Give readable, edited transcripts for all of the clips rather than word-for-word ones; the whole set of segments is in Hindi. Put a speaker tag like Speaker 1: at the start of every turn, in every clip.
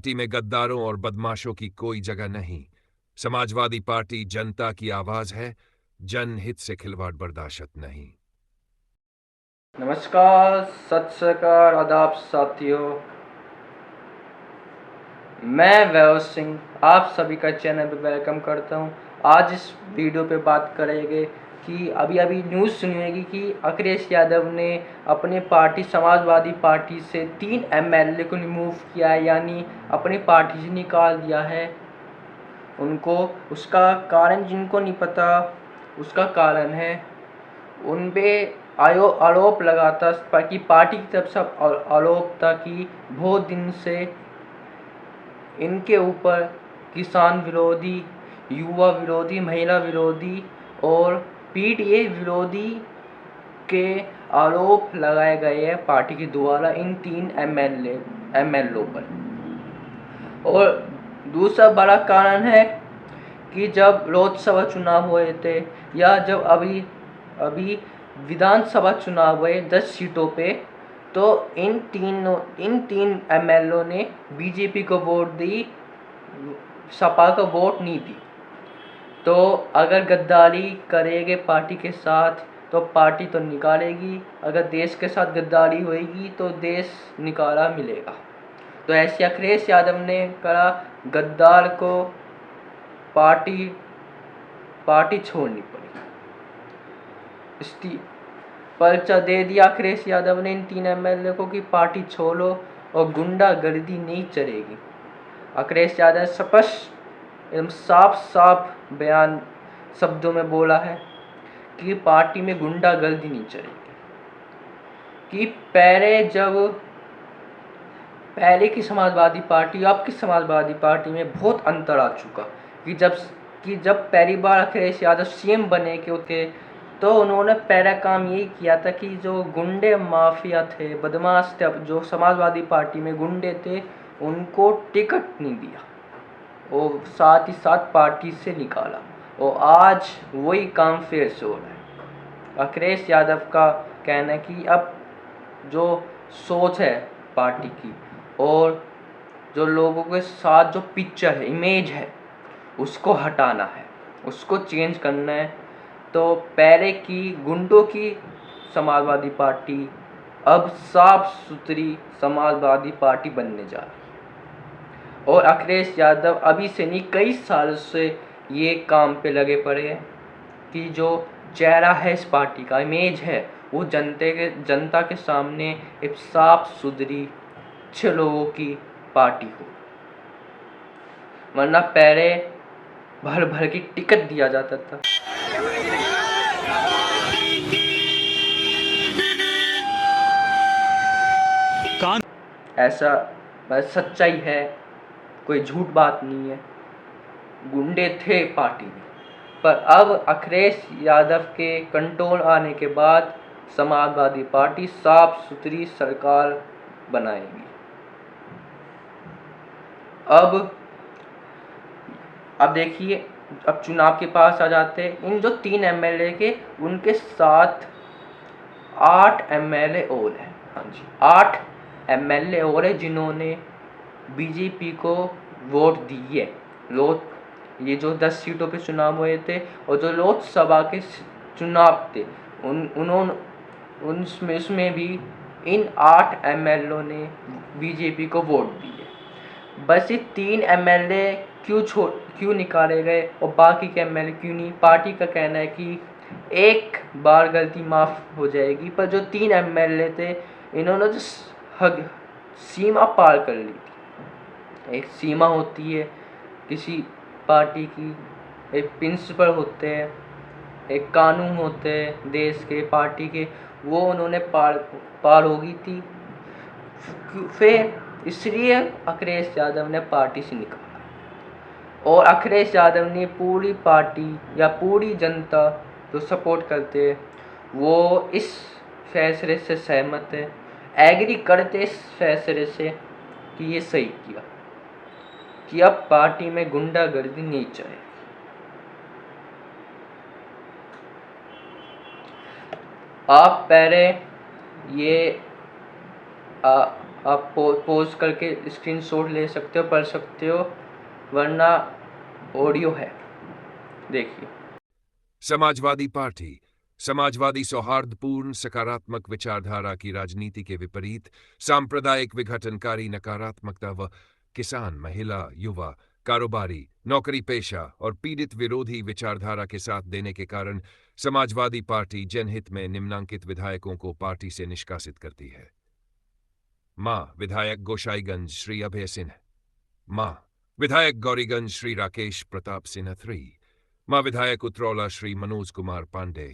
Speaker 1: पार्टी में गद्दारों और बदमाशों की कोई जगह नहीं। समाजवादी पार्टी जनता की आवाज है, जनहित से खिलवाड़ बर्दाश्त नहीं।
Speaker 2: नमस्कार, सत श्रीकाल, आदाब साथियों। मैं वैभव सिंह आप सभी का चैनल पे वेलकम करता हूं। आज इस वीडियो पे बात करेंगे कि अभी न्यूज़ सुनी होगी कि अखिलेश यादव ने अपने पार्टी समाजवादी पार्टी से 3 एमएलए को रिमूव किया है, यानी अपनी पार्टी से निकाल दिया है उनको। उसका कारण जिनको नहीं पता, उसका कारण है उन पे आरोप लगाता कि पार्टी की तरफ से आरोप था कि बहुत दिन से इनके ऊपर किसान विरोधी, युवा विरोधी, महिला विरोधी और पीडीए विरोधी के आरोप लगाए गए हैं पार्टी के द्वारा इन 3 एमएलओ पर। और दूसरा बड़ा कारण है कि जब लोकसभा चुनाव हुए थे या जब अभी विधानसभा चुनाव हुए 10 सीटों पे, तो इन तीन एमएलओ ने बीजेपी को वोट दी, सपा को वोट नहीं दी। तो अगर गद्दारी करेंगे पार्टी के साथ तो पार्टी तो निकालेगी, अगर देश के साथ गद्दारी होएगी तो देश निकाला मिलेगा। तो ऐसे अखिलेश यादव ने कहा गद्दार को पार्टी छोड़नी पड़ी, पर्चा दे दिया अखिलेश यादव ने इन 3 एमएलए को कि पार्टी छोड़ो और गुंडागर्दी नहीं चलेगी। अखिलेश यादव ने स्पष्ट एवं साफ बयान शब्दों में बोला है कि पार्टी में गुंडागर्दी नहीं चलेगी। कि पहले की समाजवादी पार्टी अब की समाजवादी पार्टी में बहुत अंतर आ चुका। कि जब पहली बार अखिलेश यादव सीएम बने के थे तो उन्होंने पहला काम यही किया था कि जो गुंडे माफिया थे, बदमाश थे, जो समाजवादी पार्टी में गुंडे थे, उनको टिकट नहीं दिया और साथ ही साथ पार्टी से निकाला। और आज वही काम फिर से हो रहा है। अखिलेश यादव का कहना है कि अब जो सोच है पार्टी की और जो लोगों के साथ जो पिक्चर है, इमेज है, उसको हटाना है, उसको चेंज करना है। तो पहले की गुंडों की समाजवादी पार्टी अब साफ सुथरी समाजवादी पार्टी बनने जा रही है। और अखिलेश यादव अभी से नहीं, कई सालों से ये काम पे लगे पड़े हैं कि जो चेहरा है इस पार्टी का, इमेज है, वो जनता के सामने एक साफ सुथरी अच्छे लोगों की पार्टी हो। वरना पहले भर भर की टिकट दिया जाता था। ऐसा बस सच्चाई है, कोई झूठ बात नहीं है। गुंडे थे पार्टी में, पर अब अखिलेश यादव के कंट्रोल आने के बाद समाजवादी पार्टी साफ सुथरी सरकार बनाएगी। अब देखिए, अब चुनाव के पास आ जाते हैं। इन जो 3 एमएलए के, उनके साथ 8 एमएलए और हैं। हाँ जी, 8 एमएलए और हैं जिन्होंने बीजेपी को वोट दी है। ये जो 10 सीटों पे चुनाव हुए थे और जो लोकसभा के चुनाव थे, उसमें भी इन 8 एमएलए ने बीजेपी को वोट दी है। बस ये 3 एमएलए क्यों निकाले गए और बाकी के एमएलए क्यों नहीं? पार्टी का कहना है कि एक बार गलती माफ़ हो जाएगी, पर जो 3 एमएलए थे, इन्होंने जो सीमा पार कर ली थी। एक सीमा होती है किसी पार्टी की, एक प्रिंसिपल होते हैं, एक कानून होते हैं देश के, पार्टी के, वो उन्होंने पार होगी थी। फिर इसलिए अखिलेश यादव ने पार्टी से निकाला। और अखिलेश यादव ने पूरी पार्टी या पूरी जनता जो सपोर्ट करते हैं, वो इस फैसले से सहमत है, एग्री करते इस फैसले से कि ये सही किया कि अब पार्टी में गुंडागर्दी नहीं चले। आप पहले ये आप पॉज करके स्क्रीनशॉट ले सकते हो, पढ़ सकते हो, वरना ऑडियो है, देखिए।
Speaker 1: समाजवादी पार्टी समाजवादी सौहार्दपूर्ण सकारात्मक विचारधारा की राजनीति के विपरीत सांप्रदायिक विघटनकारी नकारात्मकता व किसान, महिला, युवा, कारोबारी, नौकरी पेशा और पीड़ित विरोधी विचारधारा के साथ देने के कारण समाजवादी पार्टी जनहित में निम्नांकित विधायकों को पार्टी से निष्कासित करती है। मां विधायक गोसाईगंज श्री अभय सिन्ह। मां विधायक गौरीगंज श्री राकेश प्रताप सिन्हा 3। मां विधायक उतरौला श्री मनोज कुमार पांडे।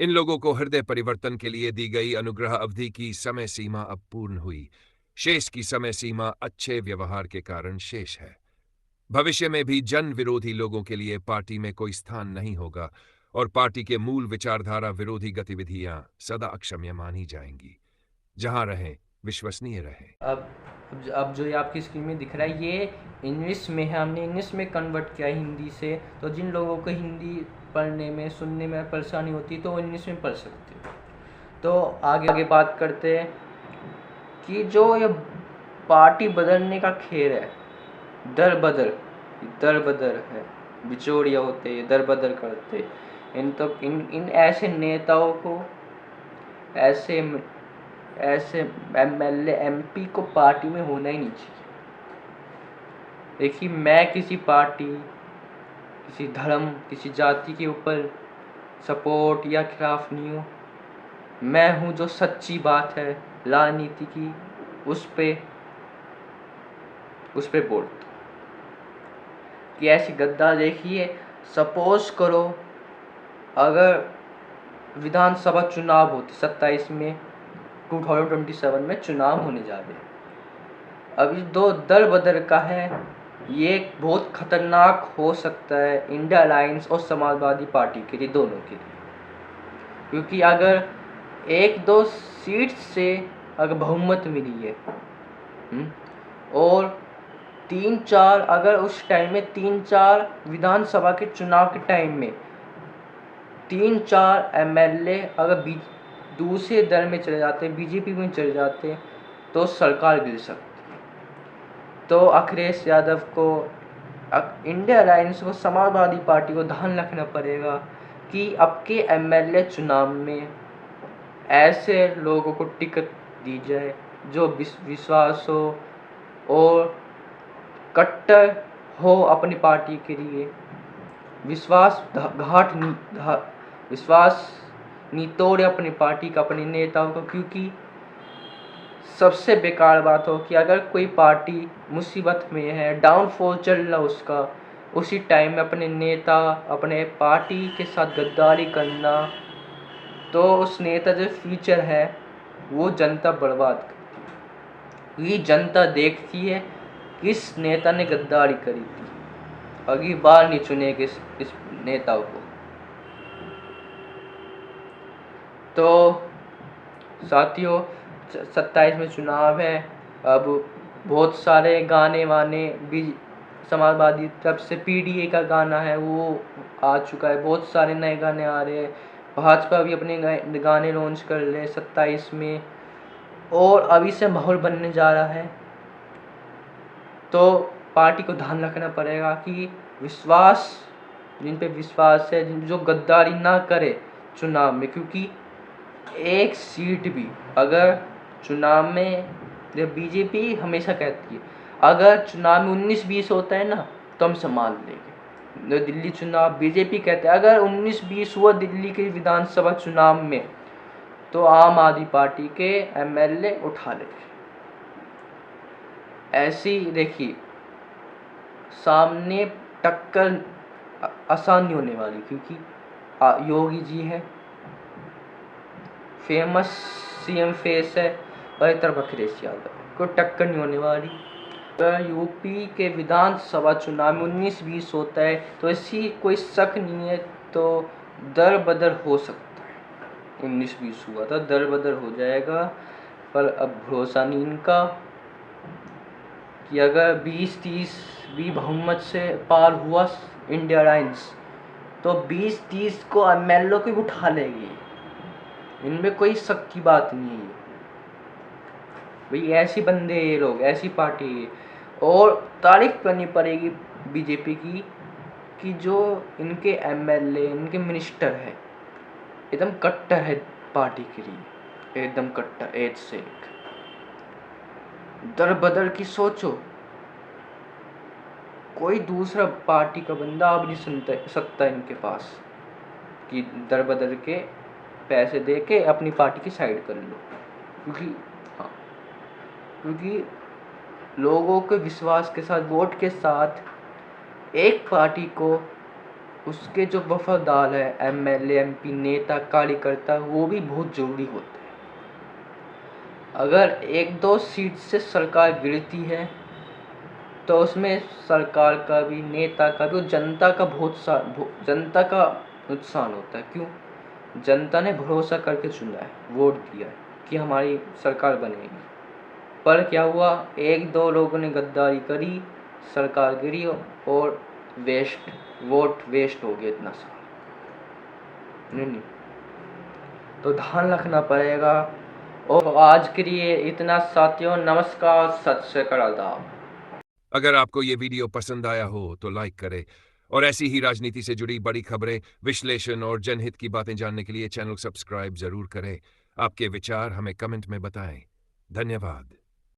Speaker 1: इन लोगों को हृदय परिवर्तन के लिए दी गई अनुग्रह अवधि की समय सीमा अब पूर्ण हुई। शेष की समय सीमा अच्छे व्यवहार के कारण शेष है। भविष्य में भी जन विरोधी लोगों के लिए पार्टी में कोई स्थान नहीं होगा और पार्टी के मूल विचारधारा विरोधी गतिविधियां सदा अक्षम्य मानी जाएंगी। जहां रहें, विश्वसनीय रहें।
Speaker 2: अब जो ये आपकी स्क्रीन में दिख रहा है, ये इंग्लिश में है, हमने इंग्लिश में कन्वर्ट किया है हिंदी से। तो जिन लोगों को हिंदी पढ़ने में, सुनने में परेशानी होती है तो वो इंग्लिश में पढ़ सकते हैं। तो आगे बात करते हैं कि जो ये पार्टी बदलने का खेल है, दर बदर है, बिचौलिया होते हैं, दर बदर करते। इन ऐसे नेताओं को, ऐसे एमएलए एमपी को पार्टी में होना ही नहीं चाहिए। देखिए, मैं किसी पार्टी, किसी धर्म, किसी जाति के ऊपर सपोर्ट या खिलाफ नहीं हूँ। मैं हूँ जो सच्ची बात है राजनीति की, उस पे बोलता हूँ कि ऐसी गद्दार। देखिए, सपोज करो अगर विधानसभा चुनाव होते 27 में, 2027 में चुनाव होने जा रहे हैं। अभी दो दर बदर का है, ये बहुत खतरनाक हो सकता है इंडिया अलायंस और समाजवादी पार्टी के लिए, दोनों के लिए। क्योंकि अगर 1-2 सीट से अगर बहुमत मिली है और 3-4, अगर उस टाइम में 3-4 विधानसभा के चुनाव के टाइम में 3-4 एमएलए अगर दूसरे दल में चले जाते हैं, बीजेपी में चले जाते हैं, तो सरकार गिर सकती है। तो अखिलेश यादव को, इंडिया अलायंस को, समाजवादी पार्टी को ध्यान रखना पड़ेगा कि अब के एमएलए चुनाव में ऐसे लोगों को टिकट दी जाए जो विश्वास हो और कट्टर हो अपनी पार्टी के लिए, विश्वास नहीं तोड़े अपनी पार्टी का, अपने नेताओं को। क्योंकि सबसे बेकार बात हो कि अगर कोई पार्टी मुसीबत में है, डाउनफॉल चल रहा उसका, उसी टाइम में अपने नेता, अपने पार्टी के साथ गद्दारी करना, तो उस नेता जो फ्यूचर है वो जनता बर्बाद करती है। ये जनता देखती है किस नेता ने गद्दारी करी थी, अगली बार नहीं चुनेगी इस नेताओं को। तो साथियों, 27 में चुनाव है। अब बहुत सारे गाने वाने भी समाजवादी तरफ से, पीडीए का गाना है वो आ चुका है, बहुत सारे नए गाने आ रहे हैं। भाजपा भी अपने गाने लॉन्च कर रहे 27 में, और अभी से माहौल बनने जा रहा है। तो पार्टी को ध्यान रखना पड़ेगा कि विश्वास, जिन पे विश्वास है, जो गद्दारी ना करे चुनाव में। क्योंकि एक सीट भी अगर चुनाव में, बीजेपी हमेशा कहती है अगर चुनाव में 19-20 होता है ना तो हम संभाल लेंगे। दिल्ली चुनाव बीजेपी कहते हैं अगर 19-20 हुआ दिल्ली के विधानसभा चुनाव में, तो आम आदमी पार्टी के एमएलए उठा लेंगे। ऐसी देखिए, सामने टक्कर आसान नहीं होने वाली, क्योंकि योगी जी है, फेमस सीएम फेस है, और एक तरफ अखिलेश यादव, कोई टक्कर नहीं होने वाली। अगर यूपी के विधानसभा चुनाव में 19-20 होता है तो ऐसी कोई शक नहीं है, तो दर बदर हो सकता है। 19-20 हुआ था, दर बदर हो जाएगा। पर अब भरोसा नहीं इनका कि अगर 20-30 भी बहुमत से पार हुआ इंडिया अलायंस, तो 20-30 को एमएलए को उठा लेगी। इनमें कोई शक की बात नहीं है। भाई ऐसे बंदे ये लोग, ऐसी पार्टी है। और तारीफ करनी पड़ेगी बीजेपी की कि जो इनके एमएलए, इनके मिनिस्टर है, एकदम कट्टर है पार्टी के लिए, एकदम कट्टर, एक से एक दर बदर की। सोचो कोई दूसरा पार्टी का बंदा अब नहीं सुनता सकता इनके पास कि दर बदर के पैसे दे के अपनी पार्टी की साइड कर लो, क्योंकि हाँ, क्योंकि लोगों के विश्वास के साथ, वोट के साथ एक पार्टी को, उसके जो वफादार है एमएलए, एमपी, नेता, कार्यकर्ता, वो भी बहुत जरूरी होते हैं। अगर एक दो सीट से सरकार गिरती है तो उसमें सरकार का भी, नेता का भी, जनता का जनता का नुकसान होता है। क्यों? जनता ने भरोसा करके चुना है, वोट दिया है कि हमारी सरकार बनेगी, पर क्या हुआ, एक दो लोगों ने गद्दारी करी, सरकार गिरी और वोट वेस्ट हो गया इतना सा। नहीं, तो ध्यान रखना पड़ेगा। और आज के लिए इतना साथियों, नमस्कार, सत श्री अकाल, आदाब।
Speaker 1: अगर आपको ये वीडियो पसंद आया हो तो लाइक करें और ऐसी ही राजनीति से जुड़ी बड़ी खबरें, विश्लेषण और जनहित की बातें जानने के लिए चैनल सब्सक्राइब जरूर करें। आपके विचार हमें कमेंट में बताएं। धन्यवाद।